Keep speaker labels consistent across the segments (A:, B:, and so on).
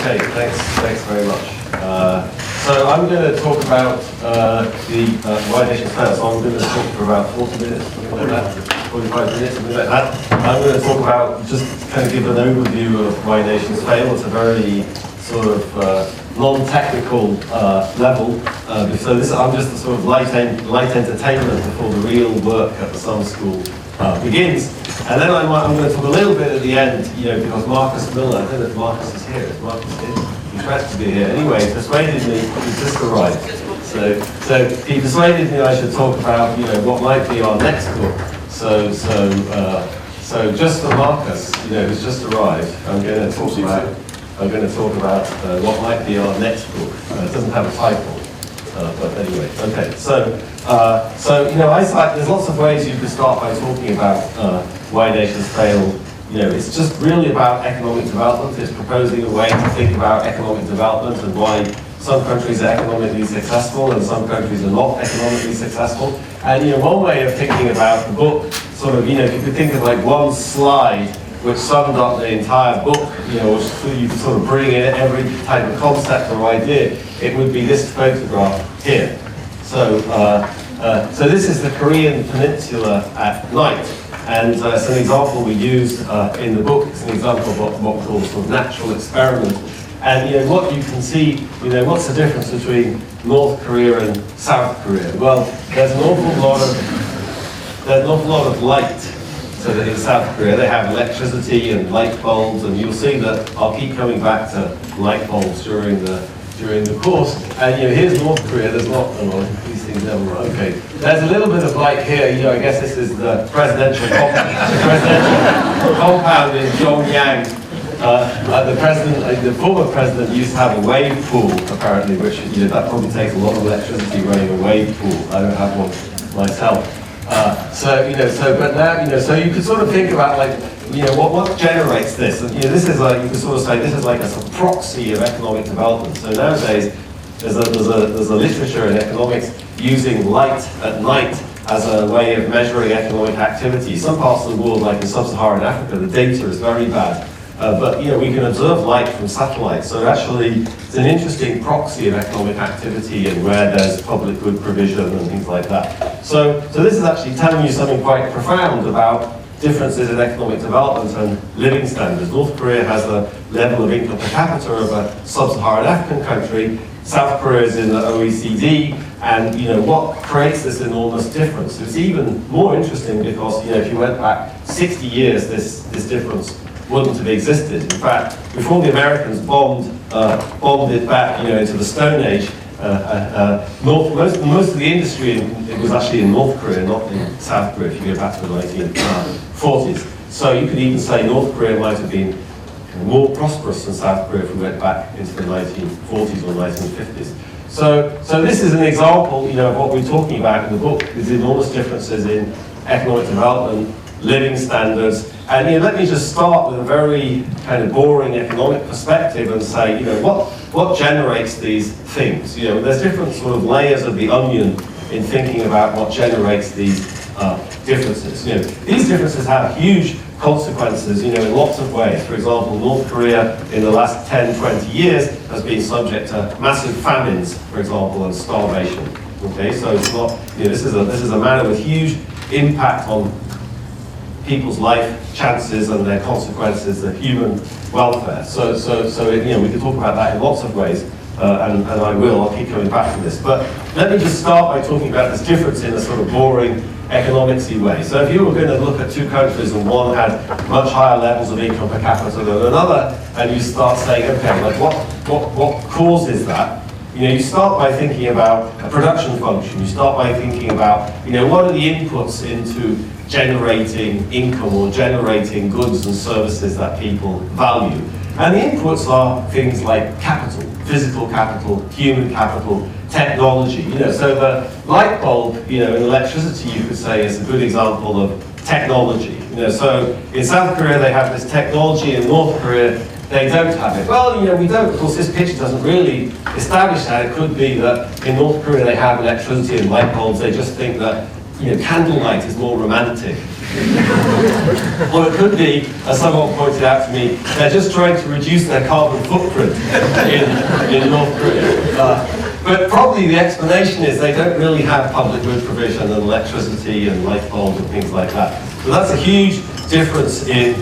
A: Okay, thanks very much. So I'm going to talk about the why nations fail. So I'm going to talk for about 40 minutes, something like that, 45 minutes, something like that. I'm going to talk about, just kind of give an overview of why nations fail. It's a very sort of non-technical level. So I'm just the sort of light entertainment before the real work at the summer school begins. And then I'm going to talk a little bit at the end, because Marcus Miller, I don't know if Marcus is here. Is Marcus here? He tried to be here. Anyway, he persuaded me, he's just arrived. So he persuaded me I should talk about, what might be our next book. So just for Marcus, who's just arrived, I'm going to talk about what might be our next book. It doesn't have a title. But anyway, okay. So there's lots of ways you could start by talking about why nations fail. It's just really about economic development. It's proposing a way to think about economic development and why some countries are economically successful and some countries are not economically successful. And one way of thinking about the book, sort of, if you could think of like one slide which summed up the entire book, so you could sort of bring in every type of concept or idea, it would be this photograph here. So this is the Korean Peninsula at night, and it's an example we used in the book. It's an example of what we call sort of natural experiment. And what you can see, what's the difference between North Korea and South Korea? Well, there's an awful lot of light. So that in South Korea they have electricity and light bulbs, and you'll see that I'll keep coming back to light bulbs during the course. And here's North Korea. There's not these things never run. Okay, there's a little bit of light here. I guess this is the presidential compound in Pyongyang. The former president used to have a wave pool, apparently, which that probably takes a lot of electricity running a wave pool. I don't have one myself. So you could sort of think about what generates this, and this is you could sort of say this is like a proxy of economic development. So nowadays there's a literature in economics using light at night as a way of measuring economic activity. Some parts of the world, like in sub-Saharan Africa, the data is very bad. But we can observe light from satellites, so actually it's an interesting proxy of economic activity and where there's public good provision and things like that. So this is actually telling you something quite profound about differences in economic development and living standards. North Korea has a level of income per capita of a sub-Saharan African country. South Korea is in the OECD, and what creates this enormous difference? It's even more interesting because if you went back 60 years, this difference wouldn't have existed. In fact, before the Americans bombed it back, into the Stone Age, most of the industry it was actually in North Korea, not in South Korea. If you go back to the 1940s, so you could even say North Korea might have been more prosperous than South Korea if we went back into the 1940s or 1950s. So this is an example, of what we're talking about in the book. These enormous differences in economic development, living standards. And let me just start with a very kind of boring economic perspective and say, what generates these things? There's different sort of layers of the onion in thinking about what generates these differences. These differences have huge consequences, in lots of ways. For example, North Korea in the last 10, 20 years has been subject to massive famines, for example, and starvation. Okay, so it's not, this is a matter with huge impact on people's life chances and their consequences, the human welfare. So we can talk about that in lots of ways, and I will. I'll keep coming back to this. But let me just start by talking about this difference in a sort of boring economicsy way. So if you were going to look at two countries and one had much higher levels of income per capita than another, and you start saying, okay, like what causes that? You start by thinking about a production function. You start by thinking about, what are the inputs into generating income or generating goods and services that people value. And the inputs are things like capital, physical capital, human capital, technology. So the light bulb, in electricity, you could say is a good example of technology. So in South Korea they have this technology, in North Korea they don't have it. Well, we don't. Of course, this picture doesn't really establish that. It could be that in North Korea they have electricity and light bulbs. They just think that candlelight is more romantic. Or it could be, as someone pointed out to me, they're just trying to reduce their carbon footprint in North Korea. But probably the explanation is they don't really have public good provision and electricity and light bulbs and things like that. So that's a huge difference in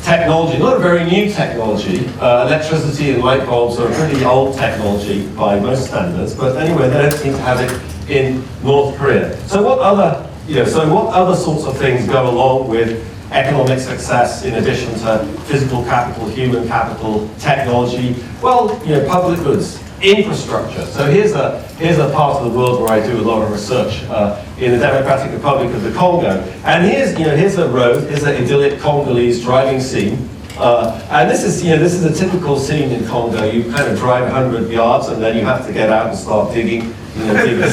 A: technology, not a very new technology. Electricity and light bulbs are a pretty old technology by most standards, but anyway, they don't seem to have it in North Korea. So what other sorts of things go along with economic success in addition to physical capital, human capital, technology? Well, public goods, infrastructure. So here's a part of the world where I do a lot of research in the Democratic Republic of the Congo. And here's a road, here's an idyllic Congolese driving scene. And this is a typical scene in Congo. You kind of drive 100 yards and then you have to get out and start digging, dig the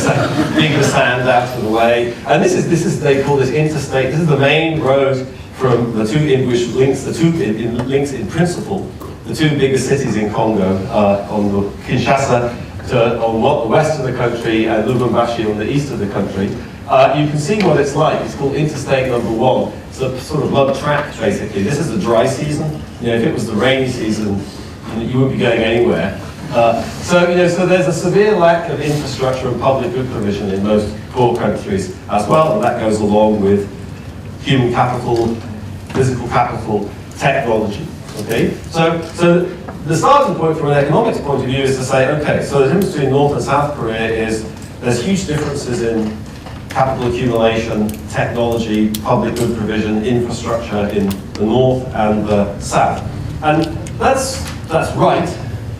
A: sand out of the way. And this is they call this interstate. This is the main road from the two, which links links in principle the two biggest cities in Congo, on the Kinshasa on the west of the country and Lubumbashi on the east of the country. You can see what it's like. It's called Interstate Number 1. It's a sort of mud track, basically. This is the dry season. If it was the rainy season, you wouldn't be going anywhere. So there's a severe lack of infrastructure and public good provision in most poor countries as well, and that goes along with human capital, physical capital, technology. Okay, so the starting point from an economics point of view is to say, okay, so the difference between North and South Korea is there's huge differences in capital accumulation, technology, public good provision, infrastructure in the North and the South. And that's right,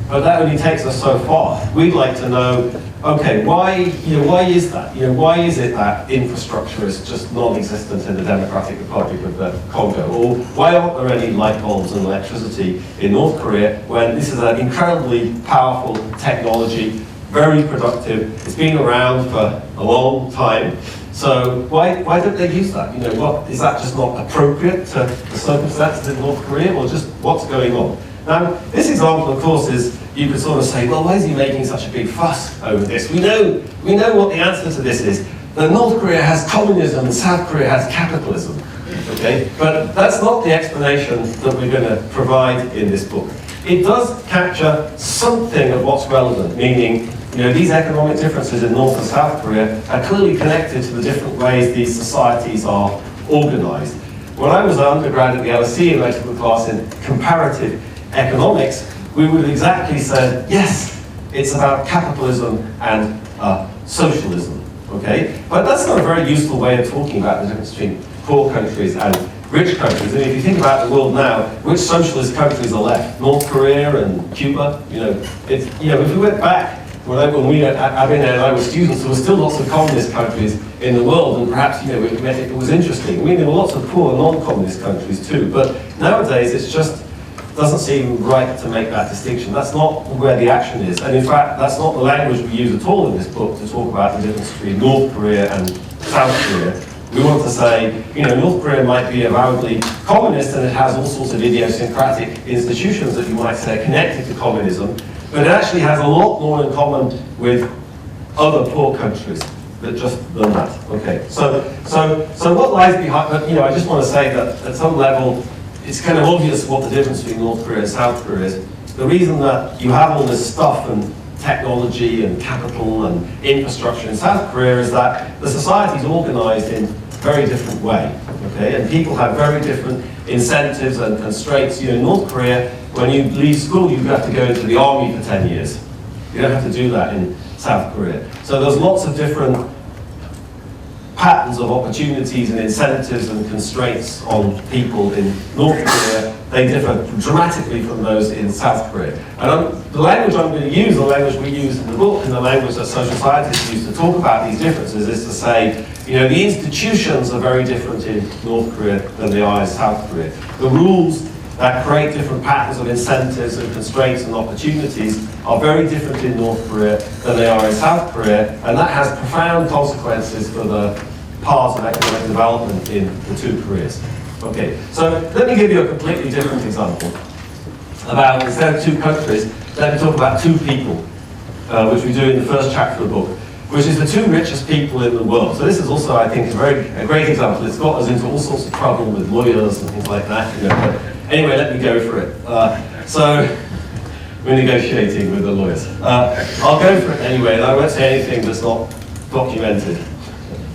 A: but that only takes us so far. We'd like to know, okay, why is that? Why is it that infrastructure is just non-existent in the Democratic Republic of the Congo? Or why aren't there any light bulbs and electricity in North Korea when this is an incredibly powerful technology, very productive, it's been around for a long time. So why don't they use that? Is that just not appropriate to the circumstances in North Korea, or just what's going on? Now, this example, of course, is you could sort of say, well, why is he making such a big fuss over this? We know what the answer to this is. That North Korea has communism and South Korea has capitalism. Okay? But that's not the explanation that we're going to provide in this book. It does capture something of what's relevant, meaning these economic differences in North and South Korea are clearly connected to the different ways these societies are organized. When I was an undergrad at the LSE and I took a class in comparative economics, we would have exactly said, yes, it's about capitalism and socialism, okay? But that's not a very useful way of talking about the difference between poor countries and rich countries. And if you think about the world now, which socialist countries are left? North Korea and Cuba? If we went back, when Abin and I were students, there were still lots of communist countries in the world, and perhaps it was interesting. I mean, there were lots of poor non-communist countries too, but nowadays it's just doesn't seem right to make that distinction. That's not where the action is. And in fact, that's not the language we use at all in this book to talk about the difference between North Korea and South Korea. We want to say, North Korea might be avowedly communist and it has all sorts of idiosyncratic institutions that you might say are connected to communism, but it actually has a lot more in common with other poor countries than that. Okay, so what lies behind, I just want to say that at some level, it's kind of obvious what the difference between North Korea and South Korea is. The reason that you have all this stuff and technology and capital and infrastructure in South Korea is that the society is organized in a very different way, okay? And people have very different incentives and constraints. In North Korea, when you leave school, you have to go into the army for 10 years. You don't have to do that in South Korea. So there's lots of different patterns of opportunities and incentives and constraints on people in North Korea. They differ dramatically from those in South Korea. And the language I'm going to use, the language we use in the book, and the language that social scientists use to talk about these differences is to say, the institutions are very different in North Korea than they are in South Korea. The rules that create different patterns of incentives and constraints and opportunities are very different in North Korea than they are in South Korea, and that has profound consequences for the paths of economic development in the two Koreas. Okay, so let me give you a completely different example about, instead of two countries, let me talk about two people, which we do in the first chapter of the book. which is the two richest people in the world. So this is also, I think, a great example. It's got us into all sorts of trouble with lawyers and things like that. You know. But anyway, let me go for it. So we're negotiating with the lawyers. I'll go for it anyway, and I won't say anything that's not documented,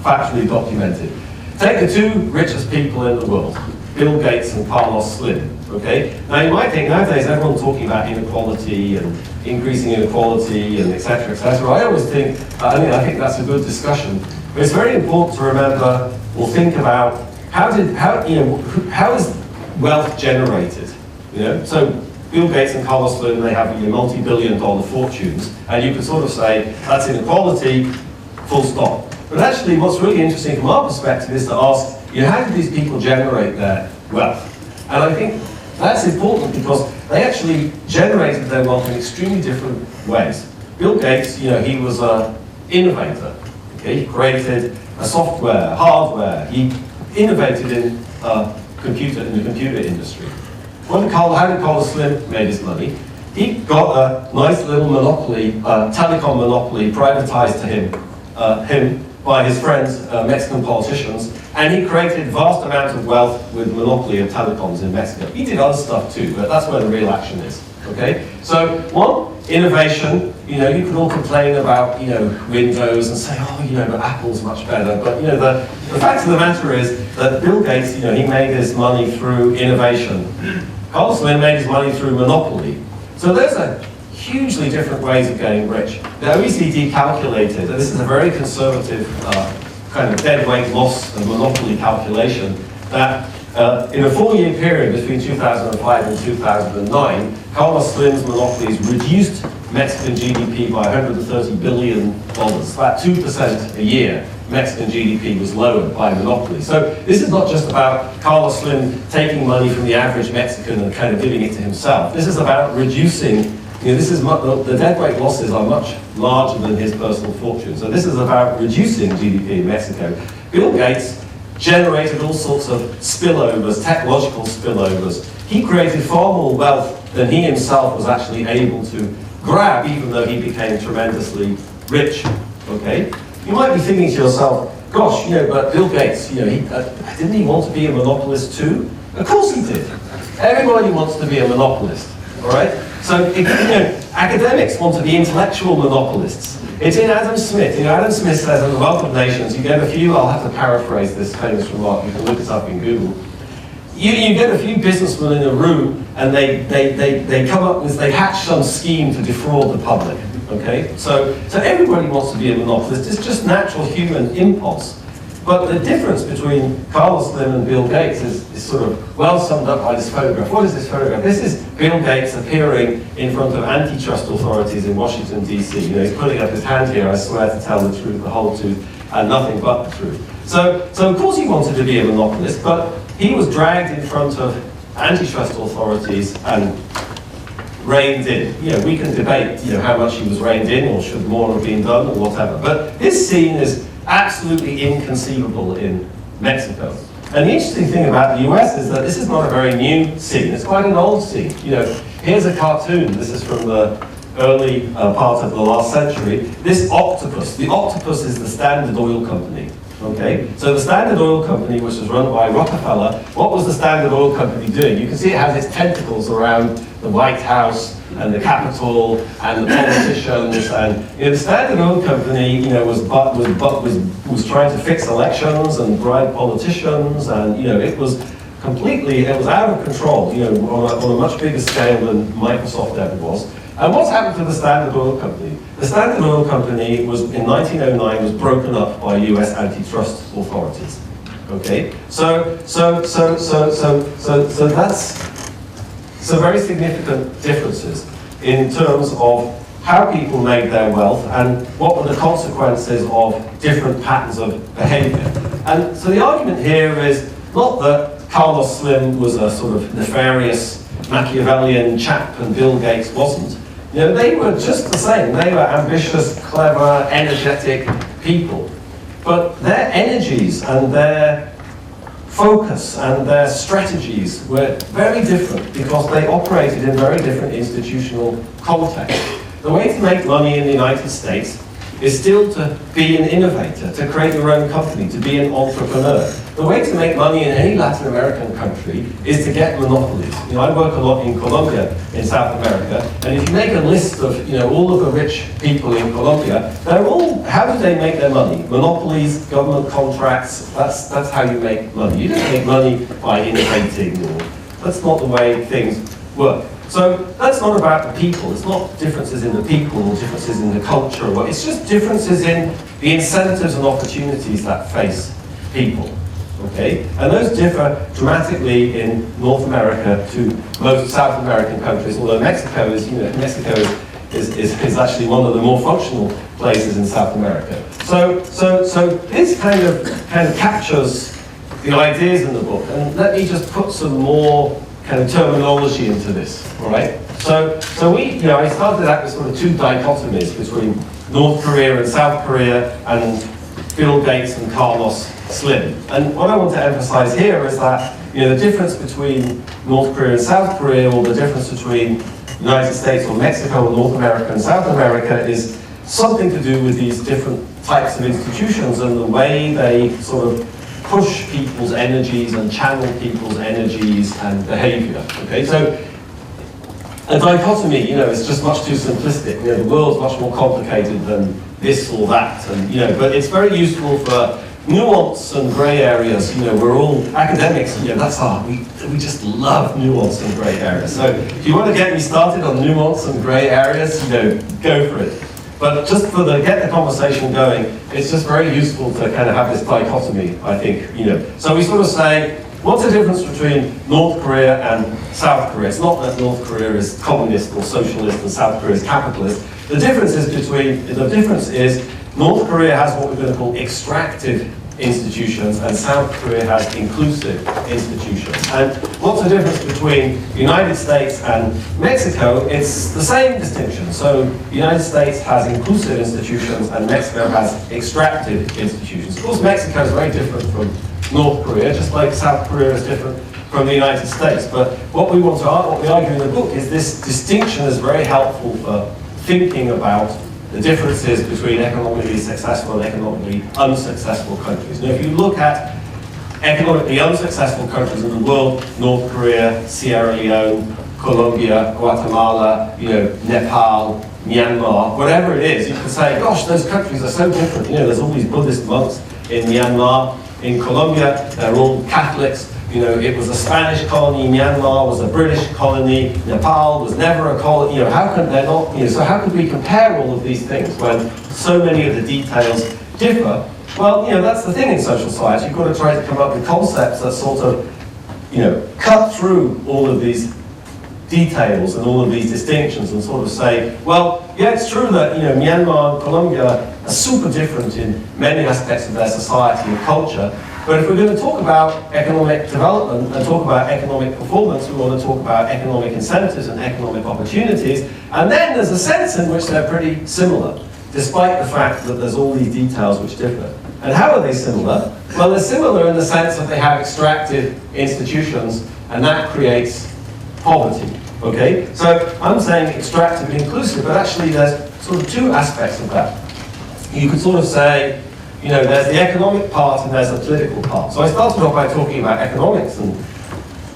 A: factually documented. Take the two richest people in the world, Bill Gates and Carlos Slim. Okay? Now you might think nowadays everyone's talking about inequality and increasing inequality and etc. etc. I always think, I think that's a good discussion. But it's very important to remember or think about how is wealth generated? You know? So Bill Gates and Carlos Slim, they have multi-billion-dollar fortunes, and you could sort of say that's inequality, full stop. But actually, what's really interesting from our perspective is to ask, how did these people generate their wealth? And I think that's important because they actually generated their wealth in extremely different ways. Bill Gates, he was an innovator. Okay? He created a software, hardware. He innovated in the computer industry. How did Carlos Slim make his money? He got a nice little monopoly, telecom monopoly, privatized to him by his friends, Mexican politicians, and he created vast amounts of wealth with monopoly of telecoms in Mexico. He did other stuff too, but that's where the real action is. Okay? So, one, innovation. You could all complain about, Windows and say, but Apple's much better. But, the fact of the matter is that Bill Gates, he made his money through innovation. Carlos Slim made his money through monopoly. So those are hugely different ways of getting rich. The OECD calculated, and this is a very conservative kind of deadweight loss and monopoly calculation, that in a 4-year period between 2005 and 2009, Carlos Slim's monopolies reduced Mexican GDP by $130 billion. About 2% a year. Mexican GDP was lowered by monopoly. So this is not just about Carlos Slim taking money from the average Mexican and kind of giving it to himself. This is about reducing, the deadweight losses are much larger than his personal fortune. So this is about reducing GDP in Mexico. Bill Gates generated all sorts of spillovers, technological spillovers. He created far more wealth than he himself was actually able to grab, even though he became tremendously rich. Okay? You might be thinking to yourself, gosh, but Bill Gates, didn't he want to be a monopolist too? Of course he did. Everybody wants to be a monopolist, all right? So, academics want to be intellectual monopolists. It's in Adam Smith. Adam Smith says in The Wealth of Nations, you get a few, I'll have to paraphrase this famous remark, you can look it up in Google. You get a few businessmen in a room and they come up with, they hatch some scheme to defraud the public. Okay, so everybody wants to be a monopolist. It's just natural human impulse. But the difference between Carlos Slim and Bill Gates is sort of well summed up by this photograph. What is this photograph? This is Bill Gates appearing in front of antitrust authorities in Washington, D.C. He's putting up his hand here, I swear to tell the truth, the whole truth, and nothing but the truth. So of course he wanted to be a monopolist, but he was dragged in front of antitrust authorities and reined in. We can debate, how much he was reined in, or should more have been done, or whatever. But this scene is absolutely inconceivable in Mexico. And the interesting thing about the US is that this is not a very new scene. It's quite an old scene. Here's a cartoon. This is from the early part of the last century. This octopus. The octopus is the Standard Oil Company. Okay, so the Standard Oil Company, which was run by Rockefeller, what was the Standard Oil Company doing? You can see it has its tentacles around the White House and the Capitol and the politicians, and the Standard Oil Company, was trying to fix elections and bribe politicians, and it was out of control, on a much bigger scale than Microsoft ever was. And what's happened to the Standard Oil Company? The Standard Oil Company was, in 1909, was broken up by US antitrust authorities. Okay? So that's some very significant differences in terms of how people made their wealth and what were the consequences of different patterns of behavior. And so the argument here is not that Carlos Slim was a sort of nefarious Machiavellian chap and Bill Gates wasn't. They were just the same. They were ambitious, clever, energetic people. But their energies and their focus and their strategies were very different because they operated in very different institutional contexts. The way to make money in the United States is still to be an innovator, to create your own company, to be an entrepreneur. The way to make money in any Latin American country is to get monopolies. You know, I work a lot in Colombia, in South America, and if you make a list of, you know, all of the rich people in Colombia, they're all, how do they make their money? Monopolies, government contracts, that's how you make money. You don't make money by innovating, or that's not the way things work. So that's not about the people. It's not differences in the people or differences in the culture. It's just differences in the incentives and opportunities that face people. Okay? And those differ dramatically in North America to most South American countries, although Mexico is, you know, Mexico is actually one of the more functional places in South America. So this kind of captures the ideas in the book. And let me just put some more kind of terminology into this, all right? So we, you know, I started out with sort of two dichotomies between North Korea and South Korea and Bill Gates and Carlos Slim. And what I want to emphasize here is that, you know, the difference between North Korea and South Korea, or the difference between the United States or Mexico or North America and South America, is something to do with these different types of institutions and the way they sort of push people's energies and channel people's energies and behavior. Okay, so a dichotomy, you know, is just much too simplistic. You know, the world's much more complicated than this or that, and you know, but it's very useful for nuance and grey areas. You know, we're all academics, you know, that's we just love nuance and grey areas. So if you want to get me started on nuance and grey areas, you know, go for it. But just for get the conversation going, it's just very useful to kind of have this dichotomy, I think, you know. So we sort of say, what's the difference between North Korea and South Korea? It's not that North Korea is communist or socialist and South Korea is capitalist. The difference is North Korea has what we're going to call extractive institutions, and South Korea has inclusive institutions. And what's the difference between the United States and Mexico? It's the same distinction. So the United States has inclusive institutions and Mexico has extractive institutions. Of course, Mexico is very different from North Korea, just like South Korea is different from the United States. But what we argue in the book is this distinction is very helpful for thinking about the differences between economically successful and economically unsuccessful countries. Now, if you look at economically unsuccessful countries in the world, North Korea, Sierra Leone, Colombia, Guatemala, you know, Nepal, Myanmar, whatever it is, you can say, gosh, those countries are so different. You know, there's all these Buddhist monks in Myanmar. In Colombia, they're all Catholics. You know, it was a Spanish colony, Myanmar was a British colony, Nepal was never a colony. You know, how could they not, you know, so how could we compare all of these things when so many of the details differ? Well, you know, that's the thing in social science. You've got to try to come up with concepts that sort of, you know, cut through all of these details and all of these distinctions and sort of say, well, yeah, it's true that, you know, Myanmar and Colombia are super different in many aspects of their society and culture. But if we're going to talk about economic development and talk about economic performance, we want to talk about economic incentives and economic opportunities. And then there's a sense in which they're pretty similar, despite the fact that there's all these details which differ. And how are they similar? Well, they're similar in the sense that they have extractive institutions, and that creates poverty. Okay? So I'm saying extractive and inclusive, but actually there's sort of two aspects of that. You could sort of say, you know, there's the economic part and there's the political part. So I started off by talking about economics and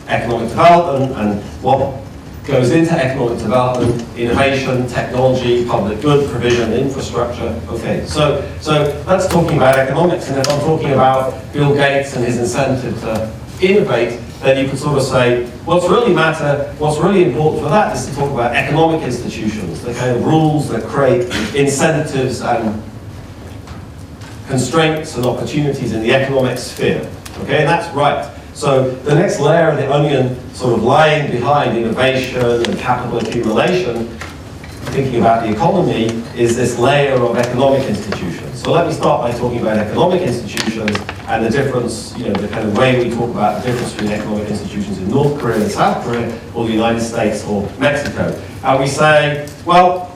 A: economic development and what goes into economic development, innovation, technology, public good provision, infrastructure. Okay, so that's talking about economics. And if I'm talking about Bill Gates and his incentive to innovate, then you could sort of say, what's really important for that is to talk about economic institutions, the kind of rules that create incentives and constraints and opportunities in the economic sphere. Okay, and that's right. So the next layer of the onion, sort of lying behind innovation and capital accumulation, thinking about the economy, is this layer of economic institutions. So let me start by talking about economic institutions and the difference, you know, the kind of way we talk about the difference between economic institutions in North Korea and South Korea, or the United States or Mexico. And we say, well,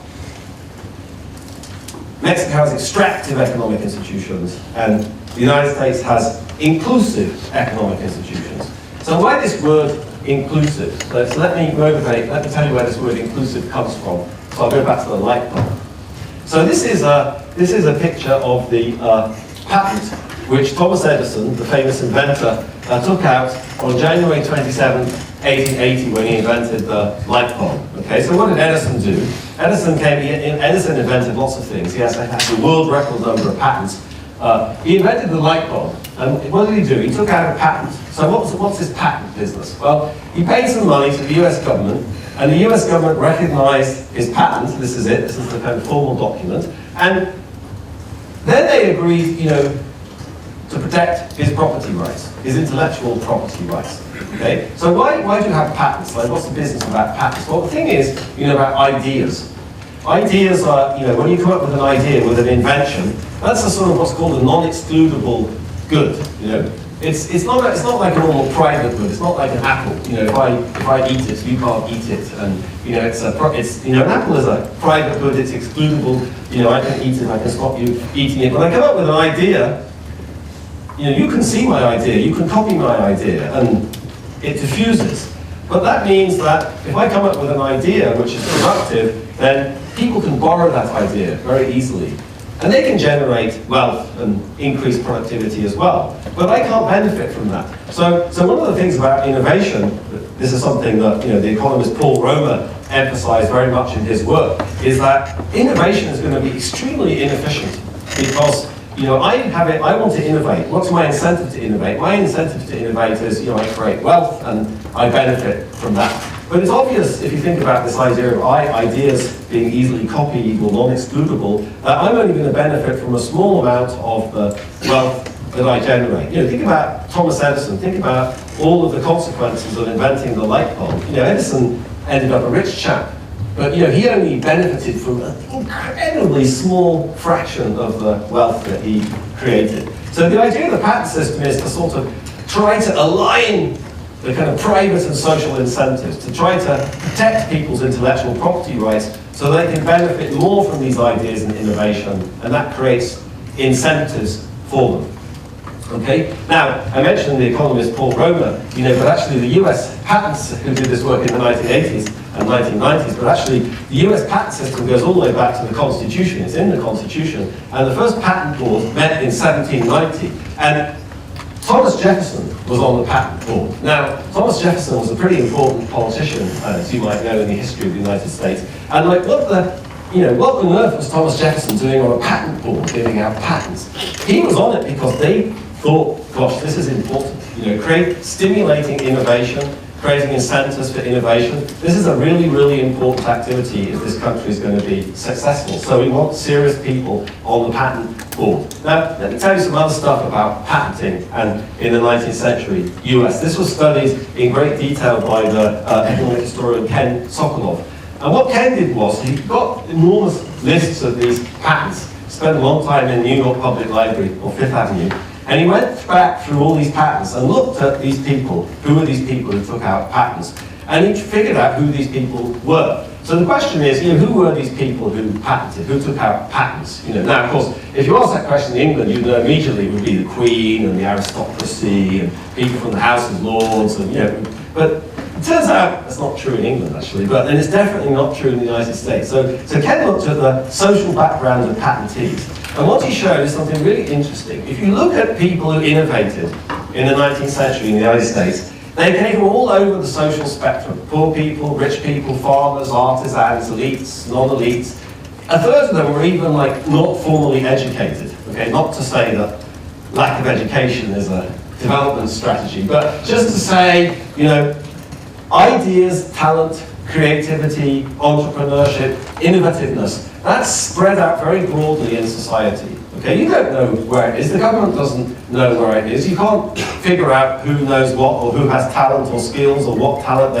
A: Mexico has extractive economic institutions, and the United States has inclusive economic institutions. So why this word inclusive? So let me tell you where this word inclusive comes from. So I'll go back to the light bulb. So this is a picture of the patent which Thomas Edison, the famous inventor, took out on January 27, 1880, when he invented the light bulb. Okay, so what did Edison do? Edison invented lots of things. He has the world record number of patents. He invented the light bulb, and what did he do? He took out a patent. So what's his patent business? Well, he paid some money to the US government, and the US government recognized his patent. This is it. This is the kind of formal document. And then they agreed, to protect his property rights, his intellectual property rights. Okay? So why do you have patents? Like, what's the business about patents? Well, the thing is, about ideas. Ideas are, when you come up with an idea, with an invention, that's a sort of what's called a non-excludable good. It's not like a normal private good. It's not like an apple. If I eat it, you can't eat it, and an apple is a private good. It's excludable. I can eat it. I can stop you eating it. When I come up with an idea, you can see my idea. You can copy my idea, and it diffuses. But that means that if I come up with an idea which is productive, then people can borrow that idea very easily. And they can generate wealth and increase productivity as well. But I can't benefit from that. So one of the things about innovation, this is something that the economist Paul Romer emphasized very much in his work, is that innovation is going to be extremely inefficient because I want to innovate. What's my incentive to innovate? My incentive to innovate is, I create wealth and I benefit from that. But it's obvious, if you think about this idea of ideas being easily copied or non-excludable, that I'm only going to benefit from a small amount of the wealth that I generate. Think about Thomas Edison. Think about all of the consequences of inventing the light bulb. Edison ended up a rich chap. But he only benefited from an incredibly small fraction of the wealth that he created. So the idea of the patent system is to sort of try to align the kind of private and social incentives, to try to protect people's intellectual property rights so they can benefit more from these ideas and innovation, and that creates incentives for them. Okay? Now, I mentioned the economist Paul Romer, but actually the US patents who did this work in the 1980s and 1990s, but actually the US patent system goes all the way back to the Constitution. It's in the Constitution. And the first patent board met in 1790. And Thomas Jefferson was on the patent board. Now, Thomas Jefferson was a pretty important politician, as you might know, in the history of the United States. And what on earth was Thomas Jefferson doing on a patent board, giving out patents? He was on it because they thought, gosh, this is important. Stimulating innovation, creating incentives for innovation. This is a really, really important activity if this country is going to be successful. So we want serious people on the patent board. Now, let me tell you some other stuff about patenting and in the 19th century US. This was studied in great detail by the economic historian Ken Sokolov. And what Ken did was he got enormous lists of these patents, spent a long time in New York Public Library or Fifth Avenue, and he went back through all these patents and looked at these people. Who were these people who took out patents? And he figured out who these people were. So the question is, who were these people who patented, who took out patents? Now, of course, if you ask that question in England, you'd know immediately it would be the Queen and the aristocracy and people from the House of Lords, and but it turns out that's not true in England, actually, and it's definitely not true in the United States. So Ken looked at the social background of patentees. And what he showed is something really interesting. If you look at people who innovated in the 19th century in the United States, they came from all over the social spectrum. Poor people, rich people, farmers, artisans, elites, non-elites. A third of them were even not formally educated. Okay, not to say that lack of education is a development strategy, but just to say, ideas, talent, creativity, entrepreneurship, innovativeness, that's spread out very broadly in society. Okay, you don't know where it is. The government doesn't know where it is. You can't figure out who knows what or who has talent or skills or what talent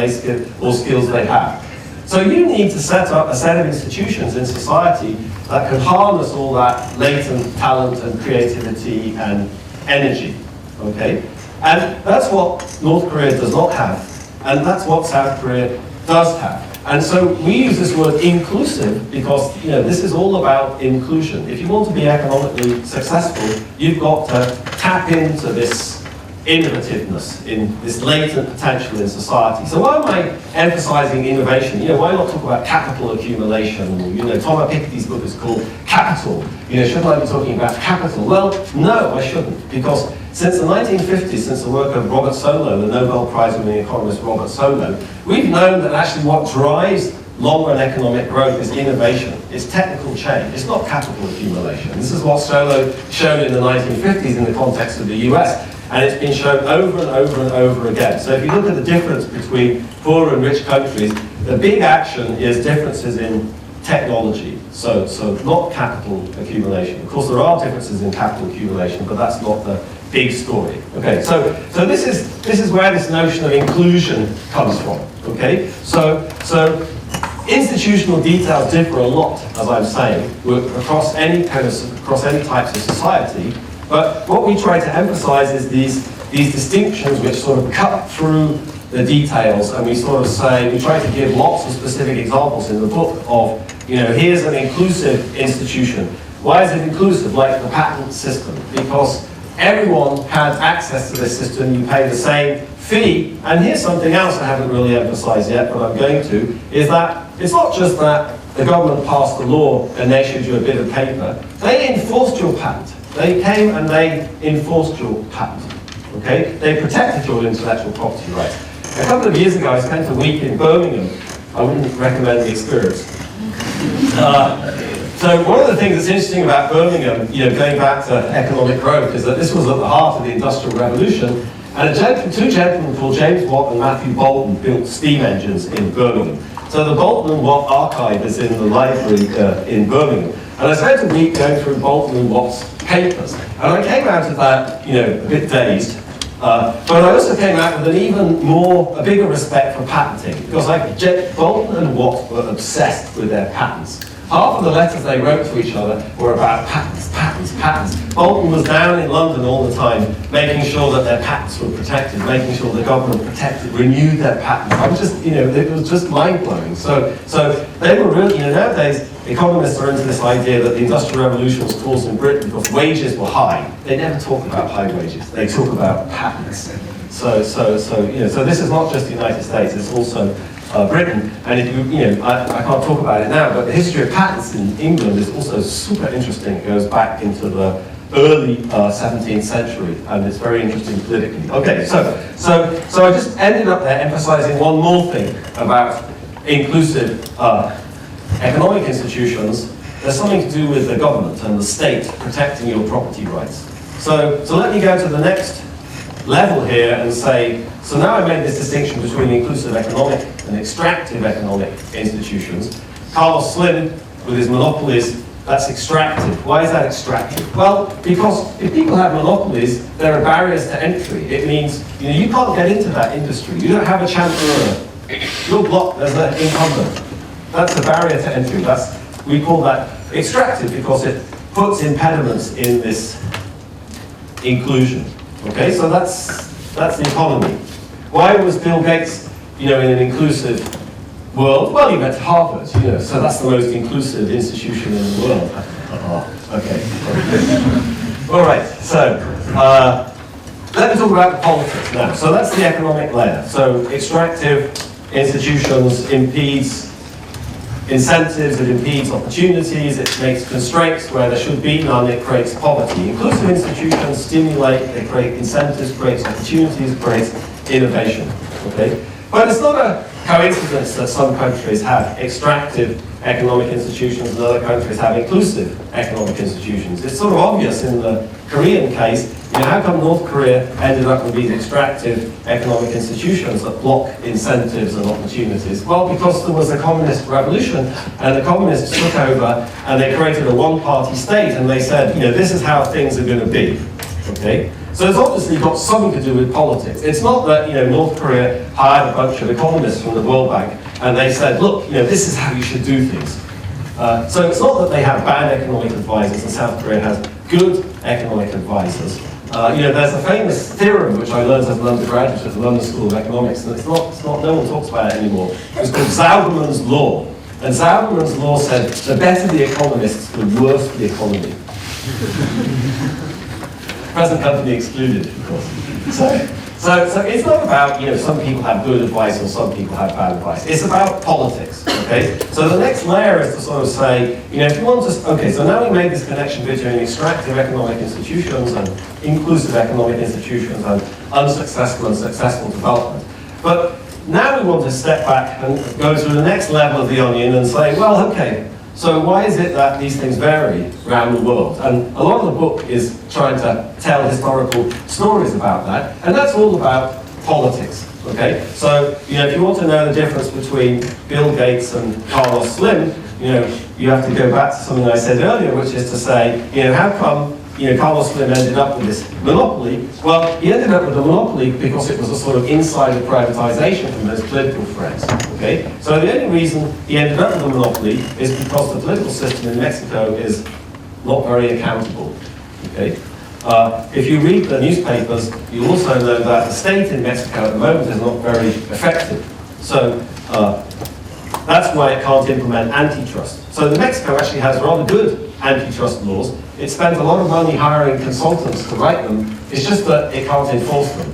A: or skills they have. So you need to set up a set of institutions in society that can harness all that latent talent and creativity and energy. Okay, and that's what North Korea does not have, and that's what South Korea does have. And so we use this word inclusive because this is all about inclusion. If you want to be economically successful, you've got to tap into this innovativeness, in this latent potential in society. So why am I emphasizing innovation? Why not talk about capital accumulation? Thomas Piketty's book is called Capital. Shouldn't I be talking about capital? Well, no, I shouldn't, because since the 1950s, since the work of Robert Solow, the Nobel Prize-winning economist Robert Solow, we've known that actually what drives long-run economic growth is innovation. It's technical change. It's not capital accumulation. This is what Solow showed in the 1950s in the context of the US. And it's been shown over and over and over again. So if you look at the difference between poor and rich countries, the big action is differences in technology. So not capital accumulation. Of course, there are differences in capital accumulation, but that's not the big story. Okay, so this is where this notion of inclusion comes from. Okay, so institutional details differ a lot, as I'm saying, across any types of society. But what we try to emphasize is these distinctions which sort of cut through the details, and we sort of say, we try to give lots of specific examples in the book of, here's an inclusive institution. Why is it inclusive? Like the patent system, because everyone has access to this system, you pay the same fee, and here's something else I haven't really emphasized yet, but I'm going to, is that it's not just that the government passed the law and they issued you a bit of paper, they enforced your patent. They came and they enforced your patent, okay? They protected your intellectual property rights. A couple of years ago, I spent a week in Birmingham. I wouldn't recommend the experience. So one of the things that's interesting about Birmingham, going back to economic growth, is that this was at the heart of the Industrial Revolution, and two gentlemen called James Watt and Matthew Bolton built steam engines in Birmingham. So the Bolton and Watt archive is in the library in Birmingham. And I spent a week going through Bolton and Watt's papers. And I came out of that, a bit dazed. But I also came out with a bigger respect for patenting. Because Bolton and Watt were obsessed with their patents. Half of the letters they wrote to each other were about patents, patents, patents. Bolton was down in London all the time, making sure that their patents were protected, making sure the government renewed their patents. I was just, it was just mind-blowing. So they were really, nowadays, economists are into this idea that the Industrial Revolution was caused in Britain because wages were high. They never talk about high wages. They talk about patents. So this is not just the United States, it's also Britain. And if I can't talk about it now, but the history of patents in England is also super interesting. It goes back into the early 17th century, and it's very interesting politically. Okay, so I just ended up there emphasizing one more thing about inclusive economic institutions. There's something to do with the government and the state protecting your property rights. So let me go to the next level here and say, so now I made this distinction between inclusive economic and extractive economic institutions. Carlos Slim, with his monopolies, that's extractive. Why is that extractive? Well, because if people have monopolies, there are barriers to entry. It means you can't get into that industry. You don't have a chance to earn. You're blocked as an incumbent. That's a barrier to entry. We call that extractive because it puts impediments in this inclusion. Okay, so that's the economy. Why was Bill Gates, in an inclusive world? Well, he went to Harvard, so that's the most inclusive institution in the world. Okay. All right, so let me talk about the politics now. So that's the economic layer. So extractive institutions impedes incentives, it impedes opportunities, it makes constraints where there should be none, it creates poverty. Inclusive institutions stimulate, they create incentives, creates opportunities, creates innovation. Okay? But it's not a coincidence that some countries have extractive economic institutions and other countries have inclusive economic institutions. It's sort of obvious in the Korean case. How come North Korea ended up with these extractive economic institutions that block incentives and opportunities? Well, because there was a communist revolution, and the communists took over, and they created a one-party state, and they said, this is how things are going to be. Okay? So it's obviously got something to do with politics. It's not that North Korea hired a bunch of economists from the World Bank, and they said, look, this is how you should do things. So it's not that they have bad economic advisors, and South Korea has good economic advisors. There's a famous theorem which I learned as an undergraduate at the London School of Economics, and it's not no one talks about it anymore. It's called Zauberman's Law. And Zauberman's Law said, the better the economists, the worse the economy. Present company excluded, of course. So it's not about, some people have good advice or some people have bad advice. It's about politics, okay? So the next layer is to sort of say, if you want to, okay, so now we made this connection between extractive economic institutions and inclusive economic institutions and unsuccessful and successful development. But now we want to step back and go to the next level of the onion and say, well, okay, so why is it that these things vary around the world? And a lot of the book is trying to tell historical stories about that, and that's all about politics, okay? So, if you want to know the difference between Bill Gates and Carlos Slim, you have to go back to something I said earlier, which is to say, how come Carlos Slim ended up with this monopoly? Well, he ended up with a monopoly because it was a sort of insider privatization from his political friends, okay? So the only reason he ended up with a monopoly is because the political system in Mexico is not very accountable, okay? If you read the newspapers, you also know that the state in Mexico at the moment is not very effective. So that's why it can't implement antitrust. So Mexico actually has rather good antitrust laws. It spends a lot of money hiring consultants to write them. It's just that it can't enforce them.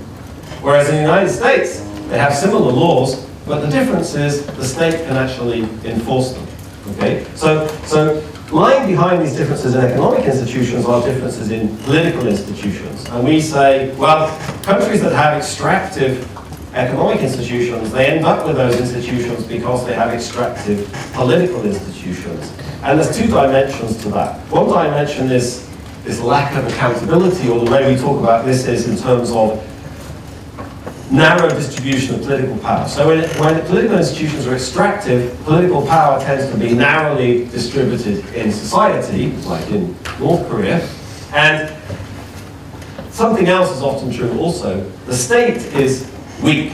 A: Whereas in the United States, they have similar laws, but the difference is the state can actually enforce them. Okay? So lying behind these differences in economic institutions are differences in political institutions. And we say, well, countries that have extractive economic institutions, they end up with those institutions because they have extractive political institutions. And there's two dimensions to that. One dimension is this lack of accountability, or the way we talk about this is in terms of narrow distribution of political power. So when political institutions are extractive, political power tends to be narrowly distributed in society, like in North Korea. And something else is often true also. The state is weak.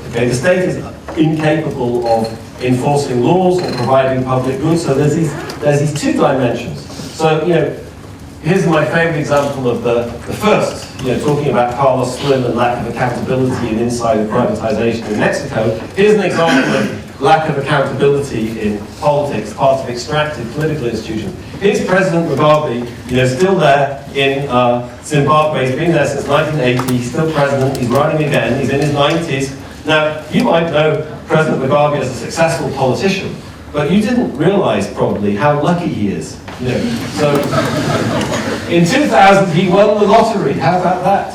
A: Okay? The state is incapable of enforcing laws or providing public goods. So there's these two dimensions. So, here's my favorite example of the first, talking about Carlos Slim and lack of accountability and insider privatization in Mexico. Here's an example of lack of accountability in politics, part of extractive political institutions. Here's President Mugabe, still there in Zimbabwe. He's been there since 1980. He's still president. He's running again. He's in his 90s. Now, you might know President Mugabe as a successful politician, but you didn't realize probably how lucky he is. So in 2000 he won the lottery. How about that?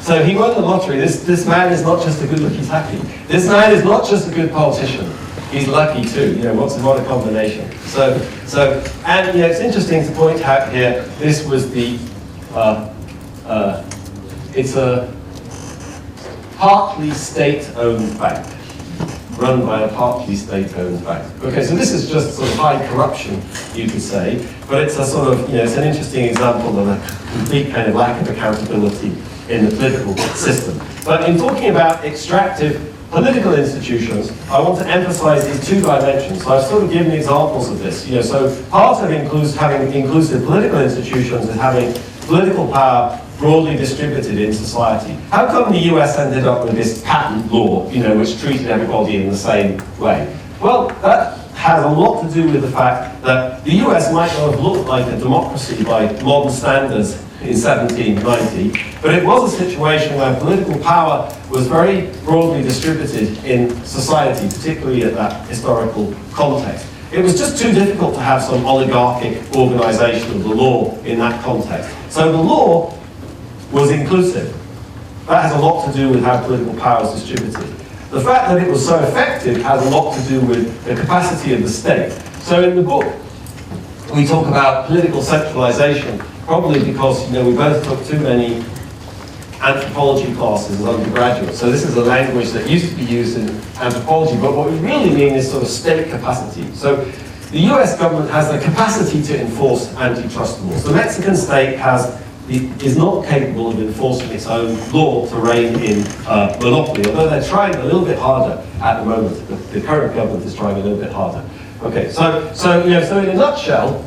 A: So he won the lottery. This man is not just a good looking, he's happy. This man is not just a good politician. He's lucky too. What a combination. And it's interesting to point out here. This was the. It's a partly state-owned bank, run by a partly state-owned bank. Okay, so this is just sort of high corruption, you could say, but it's a sort of, it's an interesting example of a complete kind of lack of accountability in the political system. But in talking about extractive political institutions, I want to emphasize these two dimensions. So I've sort of given examples of this. So part of having inclusive political institutions is having political power broadly distributed in society. How come the US ended up with this patent law, which treated everybody in the same way? Well, that has a lot to do with the fact that the US might not have looked like a democracy by modern standards in 1790, but it was a situation where political power was very broadly distributed in society, particularly at that historical context. It was just too difficult to have some oligarchic organization of the law in that context. So the law was inclusive. That has a lot to do with how political power is distributed. The fact that it was so effective has a lot to do with the capacity of the state. So in the book, we talk about political centralization, probably because we both took too many anthropology classes as undergraduates. So this is a language that used to be used in anthropology, but what we really mean is sort of state capacity. So the US government has the capacity to enforce antitrust laws. The Mexican state is not capable of enforcing its own law to rein in monopoly, although they're trying a little bit harder at the moment. The current government is trying a little bit harder. Okay, so in a nutshell,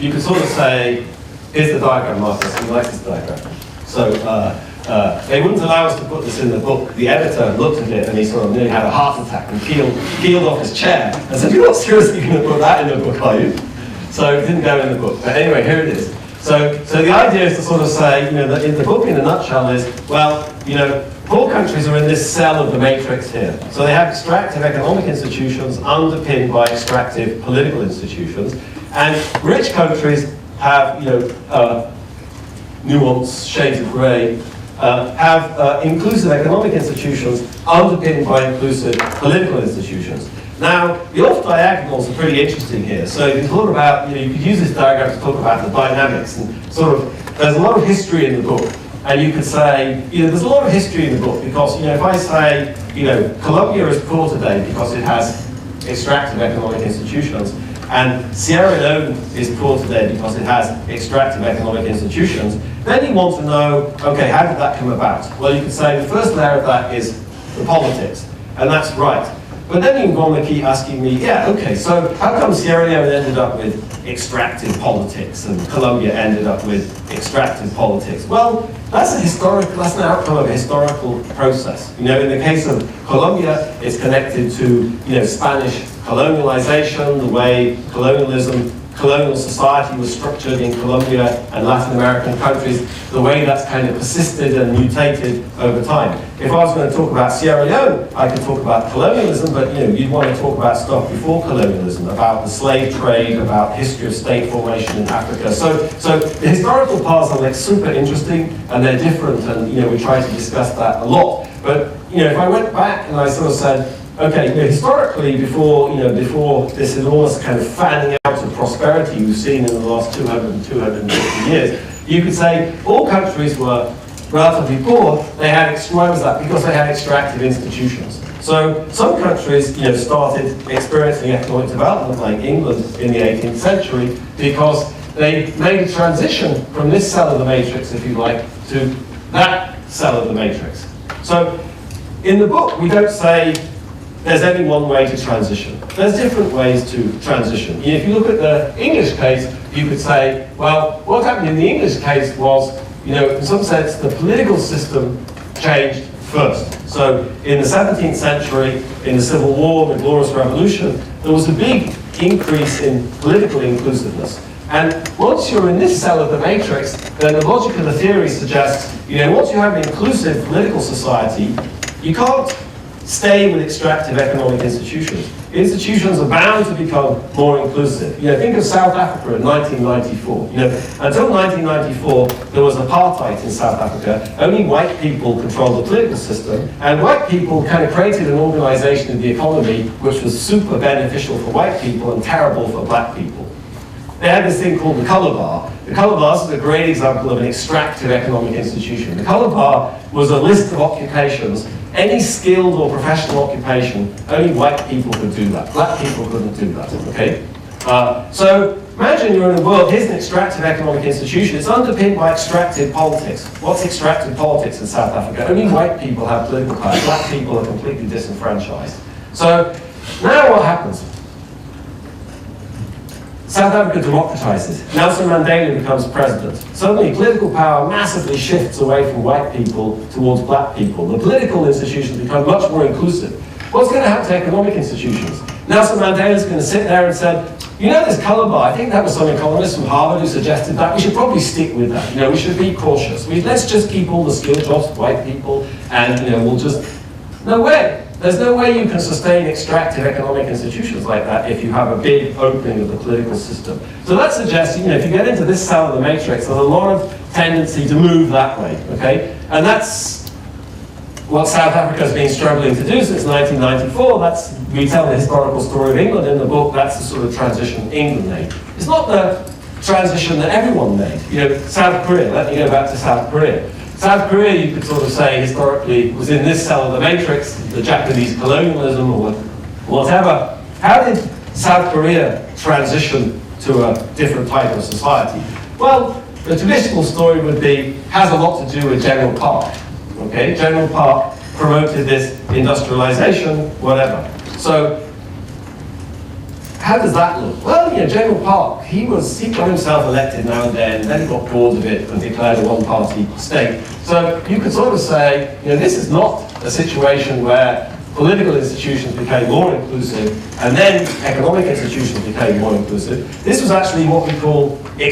A: you could sort of say, here's the diagram, Marcus, you like this diagram. So they wouldn't allow us to put this in the book. The editor looked at it and he sort of nearly had a heart attack and peeled off his chair and said, you're not seriously going to put that in the book, are you? So it didn't go in the book. But anyway, here it is. So the idea is to sort of say, that in the book, in a nutshell, is, well, poor countries are in this cell of the matrix here. So they have extractive economic institutions underpinned by extractive political institutions, and rich countries have, nuanced shades of grey, have inclusive economic institutions underpinned by inclusive political institutions. Now, the off-diagonals are pretty interesting here. So if you talk about, you could use this diagram to talk about the dynamics and sort of, there's a lot of history in the book. And you could say, there's a lot of history in the book because, if I say, Colombia is poor today because it has extractive economic institutions, and Sierra Leone is poor today because it has extractive economic institutions, then you want to know, okay, how did that come about? Well, you could say the first layer of that is the politics, and that's right. But then you can go on and keep asking me, yeah, okay, so how come Sierra Leone ended up with extractive politics and Colombia ended up with extractive politics? Well, that's an outcome of a historical process. In the case of Colombia, it's connected to, Spanish colonialization, the way colonial society was structured in Colombia and Latin American countries, the way that's kind of persisted and mutated over time. If I was going to talk about Sierra Leone, I could talk about colonialism, but you'd want to talk about stuff before colonialism, about the slave trade, about history of state formation in Africa. So the historical paths are super interesting and they're different, and we try to discuss that a lot. But if I went back and I sort of said, okay, historically, before this enormous kind of fanning out of prosperity we've seen in the last 250 years, you could say all countries were relatively poor. They had, why was that? Because they had extractive institutions. So some countries, started experiencing economic development, like England in the 18th century, because they made a transition from this cell of the matrix, if you like, to that cell of the matrix. So in the book, we don't say there's only one way to transition. There's different ways to transition. If you look at the English case, you could say, well, what happened in the English case was, in some sense, the political system changed first. So in the 17th century, in the Civil War, the Glorious Revolution, there was a big increase in political inclusiveness. And once you're in this cell of the matrix, then the logic of the theory suggests, once you have an inclusive political society, you can't stay with extractive economic institutions. Institutions are bound to become more inclusive. Think of South Africa in 1994. Until 1994, there was apartheid in South Africa. Only white people controlled the political system, and white people kind of created an organization of the economy which was super beneficial for white people and terrible for black people. They had this thing called the color bar. The color bar is a great example of an extractive economic institution. The color bar was a list of occupations. Any skilled or professional occupation, only white people could do that. Black people couldn't do that, okay? So imagine you're in a world, here's an extractive economic institution. It's underpinned by extractive politics. What's extractive politics in South Africa? Only white people have political power. Black people are completely disenfranchised. So now what happens? South Africa democratizes. Nelson Mandela becomes president. Suddenly, political power massively shifts away from white people towards black people. The political institutions become much more inclusive. What's going to happen to economic institutions? Nelson Mandela is going to sit there and say, this color bar, I think that was some economist from Harvard who suggested that. We should probably stick with that. We should be cautious. Let's just keep all the skilled jobs for white people, and we'll just... No way. There's no way you can sustain extractive economic institutions like that if you have a big opening of the political system. So that suggests, if you get into this cell of the matrix, there's a lot of tendency to move that way, okay? And that's what South Africa has been struggling to do since 1994. We tell the historical story of England in the book. That's the sort of transition England made. It's not the transition that everyone made. South Korea, let me go back to South Korea. South Korea, you could sort of say, historically, was in this cell of the matrix, the Japanese colonialism or whatever. How did South Korea transition to a different type of society? Well, the traditional story would be, has a lot to do with General Park. Okay, General Park promoted this industrialization, whatever. So, how does that look? Well, General Park, he got himself elected now and then he got bored of it and declared a one-party state. So you could sort of say, this is not a situation where political institutions became more inclusive, and then economic institutions became more inclusive. This was actually what we call a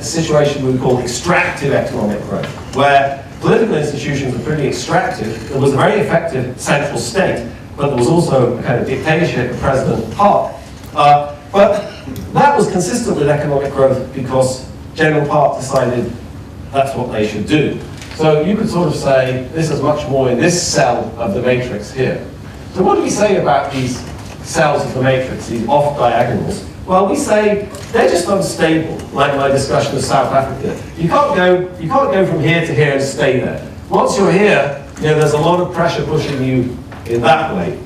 A: situation we call extractive economic growth, where political institutions were pretty extractive. There was a very effective central state, but there was also a kind of dictatorship of President Park. But that was consistent with economic growth because General Park decided that's what they should do. So you could sort of say this is much more in this cell of the matrix here. So what do we say about these cells of the matrix, these off diagonals? Well, we say they're just unstable, like my discussion of South Africa. You can't go from here to here and stay there. Once you're here, there's a lot of pressure pushing you in that way.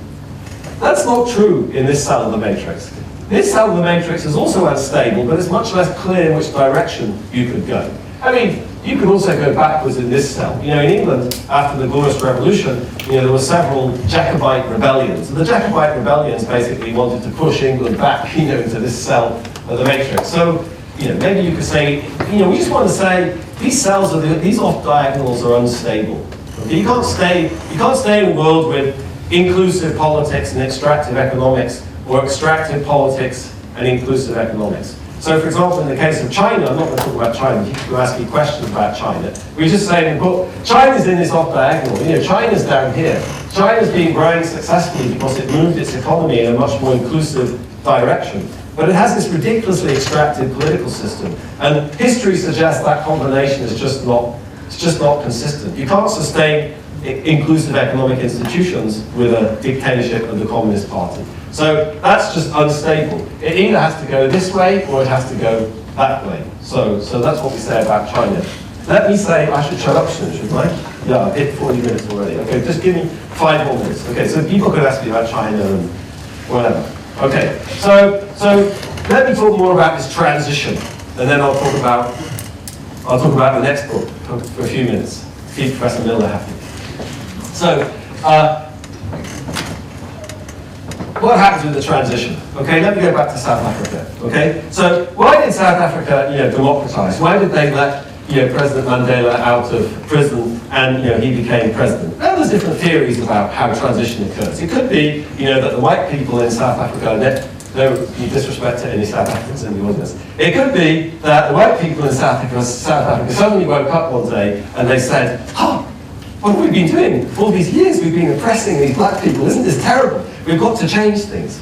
A: That's not true in this cell of the matrix. This cell of the matrix is also unstable, but it's much less clear in which direction you could go. I mean, you could also go backwards in this cell. In England, after the Glorious Revolution, there were several Jacobite rebellions. And the Jacobite rebellions basically wanted to push England back, into this cell of the matrix. So, maybe you could say, we just want to say these cells these off diagonals are unstable. Okay? You can't stay in a world with inclusive politics and extractive economics, or extractive politics and inclusive economics. So, for example, in the case of China, I'm not going to talk about China, people ask me questions about China. We just say in the book, China's in this off diagonal. China's down here. China's been growing successfully because it moved its economy in a much more inclusive direction. But it has this ridiculously extractive political system. And history suggests that combination is just not consistent. You can't sustain inclusive economic institutions with a dictatorship of the Communist Party. So that's just unstable. It either has to go this way or it has to go that way. So that's what we say about China. Let me say, I should shut up soon, shouldn't I? Yeah, I've hit 40 minutes already. Okay, just give me 5 more minutes. Okay, so people could ask me about China and whatever. Okay, so let me talk more about this transition, and then I'll talk about the next book for a few minutes. Keep Professor Miller happy. So, what happens with the transition? Okay, let me go back to South Africa. Okay, so why did South Africa, democratize? Why did they let President Mandela out of prison and he became president? Now, there's different theories about how transition occurs. It could be that the white people in South Africa, no disrespect to any South Africans in the audience. It could be that the white people in South Africa suddenly woke up one day and they said, what have we been doing? For all these years we've been oppressing these black people. Isn't this terrible? We've got to change things,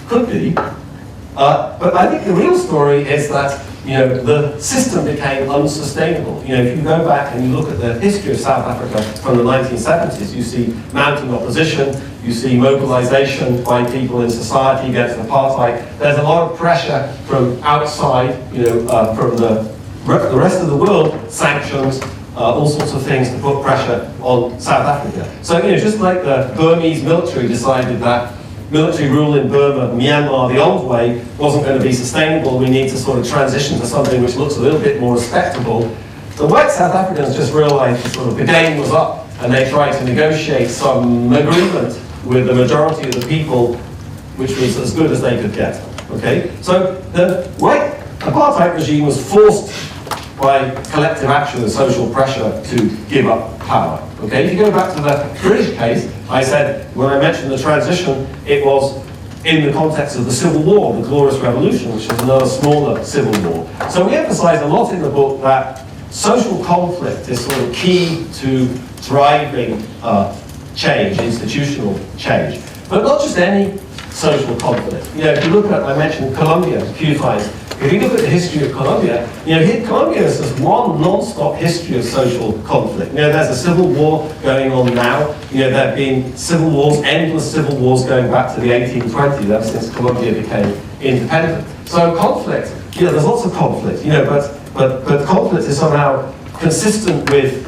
A: Could be. But I think the real story is that, the system became unsustainable. If you go back and you look at the history of South Africa from the 1970s, you see mounting opposition, you see mobilization by people in society against apartheid. There's a lot of pressure from outside, from the rest of the world, sanctions, all sorts of things to put pressure on South Africa. So, just like the Burmese military decided that military rule in Burma, Myanmar, the old way, wasn't going to be sustainable, we need to sort of transition to something which looks a little bit more respectable. The white South Africans just realized that the game was up, and they tried to negotiate some agreement with the majority of the people, which was as good as they could get. Okay? So the white apartheid regime was forced by collective action and social pressure to give up power. Okay, if you go back to the British case, I said, when I mentioned the transition, it was in the context of the Civil War, the Glorious Revolution, which is another smaller civil war. So we emphasize a lot in the book that social conflict is sort of key to driving change, institutional change. But not just any social conflict. If you look at, I mentioned Colombia a few times. If you look at the history of Colombia, Colombia is just one non-stop history of social conflict. There's a civil war going on now. There have been civil wars, endless civil wars going back to the 1820s, ever since Colombia became independent. So conflict, there's lots of conflict, but conflict is somehow consistent with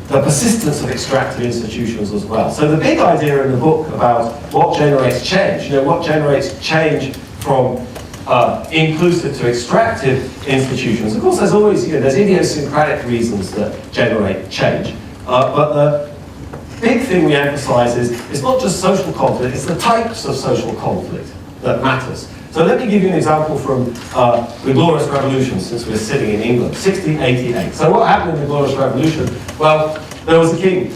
A: the persistence of extractive institutions as well. So the big idea in the book about what generates change, what generates change from inclusive to extractive institutions. Of course, there's always, there's idiosyncratic reasons that generate change. But the big thing we emphasize is it's not just social conflict, it's the types of social conflict that matters. So let me give you an example from the Glorious Revolution, since we're sitting in England, 1688. So what happened in the Glorious Revolution? Well, there was a king,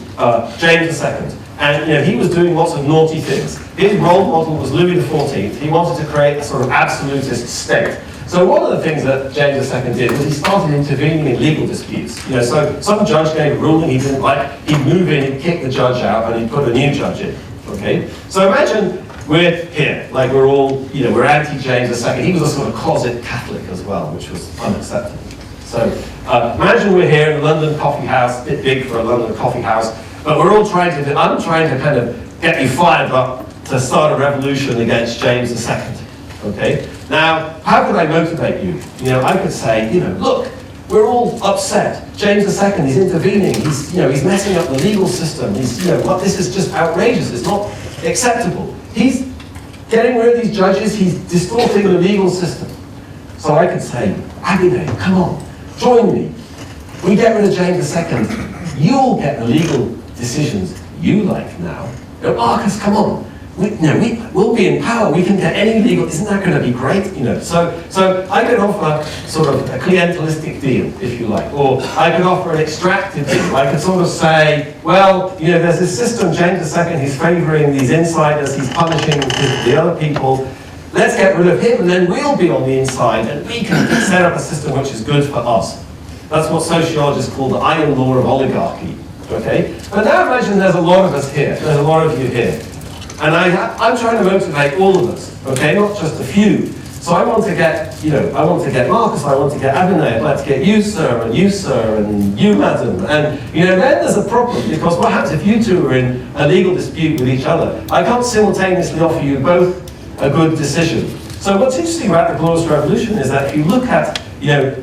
A: James II. And he was doing lots of naughty things. His role model was Louis XIV. He wanted to create a sort of absolutist state. So one of the things that James II did was he started intervening in legal disputes. So some judge gave a ruling he didn't like, he'd move in, he'd kick the judge out, and he'd put a new judge in. Okay? So imagine we're here, like we're all, we're anti-James II. He was a sort of closet Catholic as well, which was unacceptable. So imagine we're here in a London coffee house, a bit big for a London coffee house, but we're all trying to, I'm trying to kind of get you fired up to start a revolution against James II. Okay? Now, how could I motivate you? I could say, look, we're all upset. James II, he's intervening. He's messing up the legal system. This is just outrageous. It's not acceptable. He's getting rid of these judges. He's distorting the legal system. So I could say, Abigail, come on, join me. We get rid of James II. You'll get the legal decisions you like now. Marcus, come on. We'll be in power. We can get any legal. Isn't that going to be great? So I could offer sort of a clientelistic deal, if you like, or I could offer an extractive deal. I could sort of say, well, there's this system, James II, he's favouring these insiders, he's punishing the other people. Let's get rid of him, and then we'll be on the inside, and we can set up a system which is good for us. That's what sociologists call the iron law of oligarchy. Okay? But now imagine there's a lot of us here. There's a lot of you here. And I'm trying to motivate all of us, okay, not just a few. So I want to get, I want to get Marcus, I want to get Abinay, I'd like to get you, sir, and you, madam. And, then there's a problem, because what happens if you two are in a legal dispute with each other? I can't simultaneously offer you both a good decision. So what's interesting about the Glorious Revolution is that if you look at,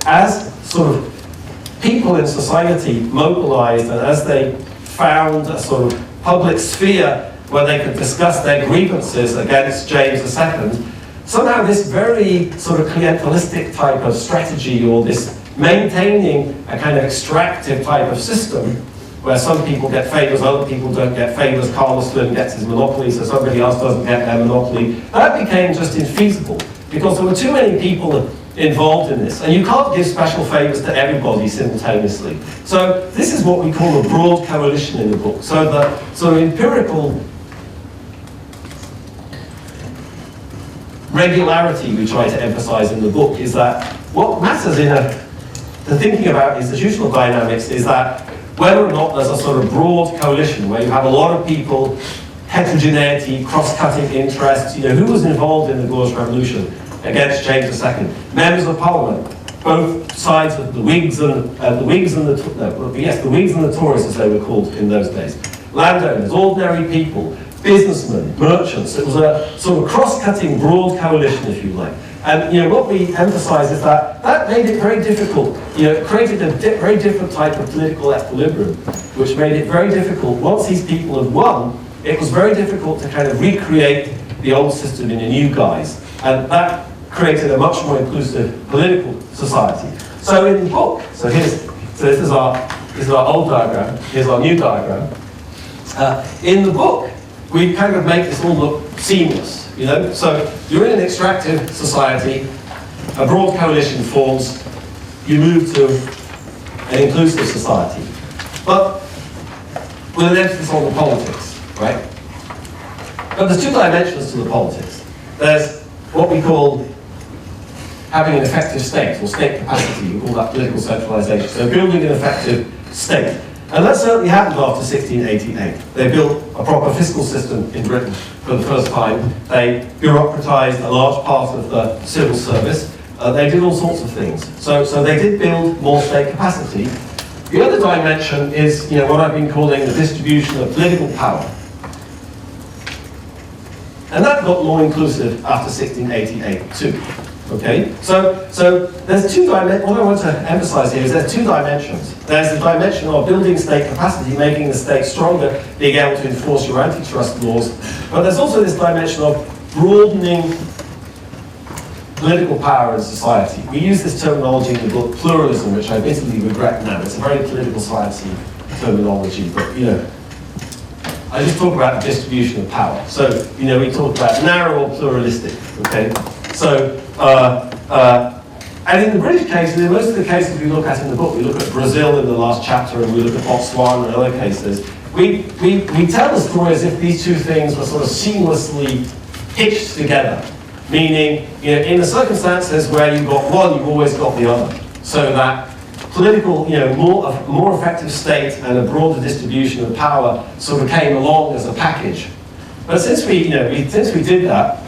A: as sort of people in society mobilized and as they found a sort of public sphere where they could discuss their grievances against James II, somehow this very sort of clientelistic type of strategy, or this maintaining a kind of extractive type of system, where some people get favours, other people don't get favours, Carlos Slim gets his monopoly, so somebody else doesn't get their monopoly, that became just infeasible, because there were too many people involved in this, and you can't give special favours to everybody simultaneously. So this is what we call a broad coalition in the book. So the sort of empirical regularity we try to emphasize in the book is that what matters in the thinking about institutional dynamics is that whether or not there's a sort of broad coalition where you have a lot of people, heterogeneity, cross-cutting interests, who was involved in the Glorious Revolution against James II? Members of Parliament, both sides of the Whigs and the Whigs and the Tories, as they were called in those days. Landowners, ordinary people, businessmen, merchants. It was a sort of cross-cutting, broad coalition, if you like. And what we emphasize is that made it very difficult. It created a very different type of political equilibrium, which made it very difficult. Once these people had won, it was very difficult to kind of recreate the old system in a new guise. And that created a much more inclusive political society. So in the book, this is our old diagram, here's our new diagram. In the book, we kind of make this all look seamless, So you're in an extractive society, a broad coalition forms, you move to an inclusive society. But with an emphasis on the politics, right? But there's two dimensions to the politics. There's what we call having an effective state, or state capacity. We call that political centralization. So building an effective state. And that certainly happened after 1688. They built a proper fiscal system in Britain for the first time. They bureaucratized a large part of the civil service. They did all sorts of things. So they did build more state capacity. The other dimension is what I've been calling the distribution of political power. And that got more inclusive after 1688 too. Okay, so there's two dimensions. What I want to emphasize here is there's two dimensions. There's the dimension of building state capacity, making the state stronger, being able to enforce your antitrust laws. But there's also this dimension of broadening political power in society. We use this terminology in the book, pluralism, which I basically regret now. It's a very political sciencey terminology, but I just talk about the distribution of power. So we talk about narrow or pluralistic. Okay, so. And in the British cases, in most of the cases we look at in the book, we look at Brazil in the last chapter, and we look at Botswana and other cases. we tell the story as if these two things were sort of seamlessly hitched together. Meaning, in the circumstances where you've got one, you've always got the other. So that political, a more effective state and a broader distribution of power sort of came along as a package. But since we did that,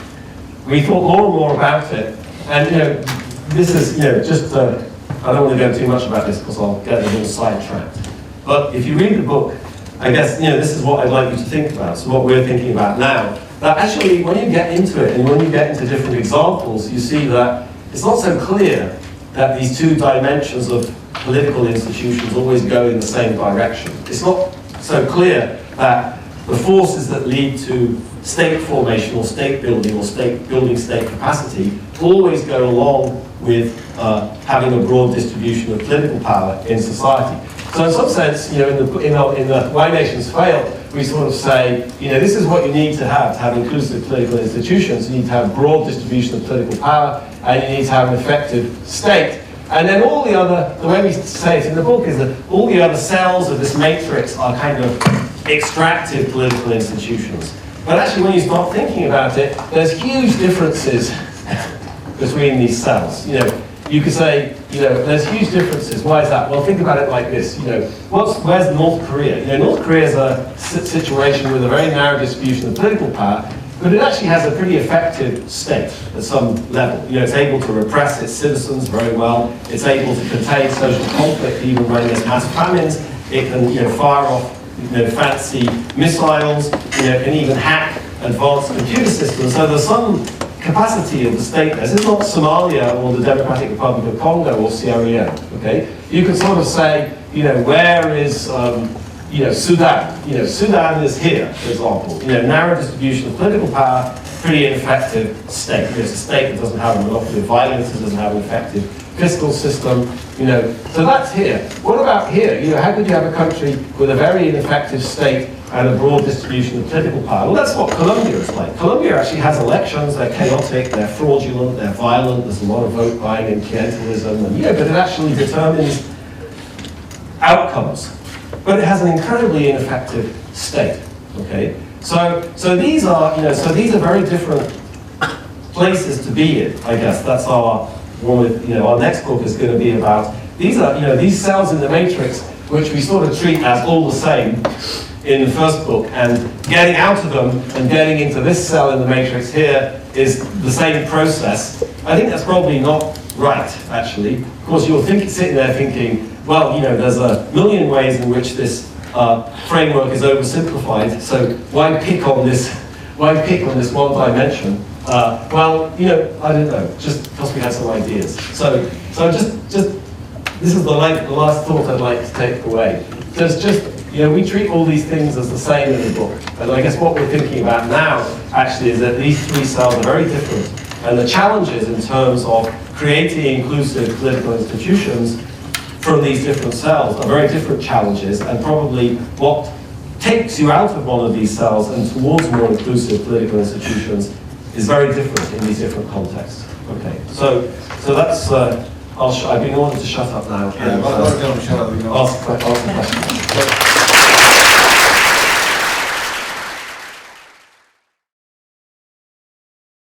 A: we thought more and more about it. And this is, just I don't want to go too much about this because I'll get a little sidetracked. But if you read the book, I guess this is what I'd like you to think about. So what we're thinking about now. That actually, when you get into it and when you get into different examples, you see that it's not so clear that these two dimensions of political institutions always go in the same direction. It's not so clear that the forces that lead to state formation or state building or state capacity always go along with having a broad distribution of political power in society. So in some sense, in the Why Nations Fail, we sort of say, this is what you need to have inclusive political institutions. You need to have broad distribution of political power, and you need to have an effective state. And then all the other, the way we say it in the book is that all the other cells of this matrix are kind of extractive political institutions. But actually, when you start thinking about it, there's huge differences between these cells. You could say, there's huge differences. Why is that? Well, think about it like this. Where's North Korea? North Korea is a situation with a very narrow distribution of political power, but it actually has a pretty effective state at some level. It's able to repress its citizens very well. It's able to contain social conflict even when there's mass famines. It can fire off fancy missiles. Can even hack advanced computer systems. So there's some capacity of the state. This is not Somalia or the Democratic Republic of Congo or Sierra Leone. Okay, you can sort of say, where is Sudan? Sudan is here, for example. Narrow distribution of political power, pretty ineffective state. It's a state that doesn't have a monopoly of violence, it doesn't have an effective fiscal system. So that's here. What about here? How could you have a country with a very ineffective state and a broad distribution of political power? Well, that's what Colombia is like. Colombia actually has elections. They're chaotic, they're fraudulent, they're violent. There's a lot of vote buying and clientelism, and but it actually determines outcomes. But it has an incredibly ineffective state. Okay, so these are very different places to be in. I guess that's our our next book is going to be about. These are these cells in the matrix, which we sort of treat as all the same in the first book, and getting out of them and getting into this cell in the matrix here is the same process. I think that's probably not right, actually. Of course, you're sitting there thinking, well, there's a million ways in which this framework is oversimplified, so why pick on this one dimension? Well, I don't know, just because we had some ideas. So just this is the last thought I'd like to take away. We treat all these things as the same in the book. And I guess what we're thinking about now, actually, is that these three cells are very different. And the challenges in terms of creating inclusive political institutions from these different cells are very different challenges, and probably what takes you out of one of these cells and towards more inclusive political institutions is very different in these different contexts. Okay, so that's, I've been ordered to shut up now.
B: Yeah, I'll shut up.
A: Ask a question.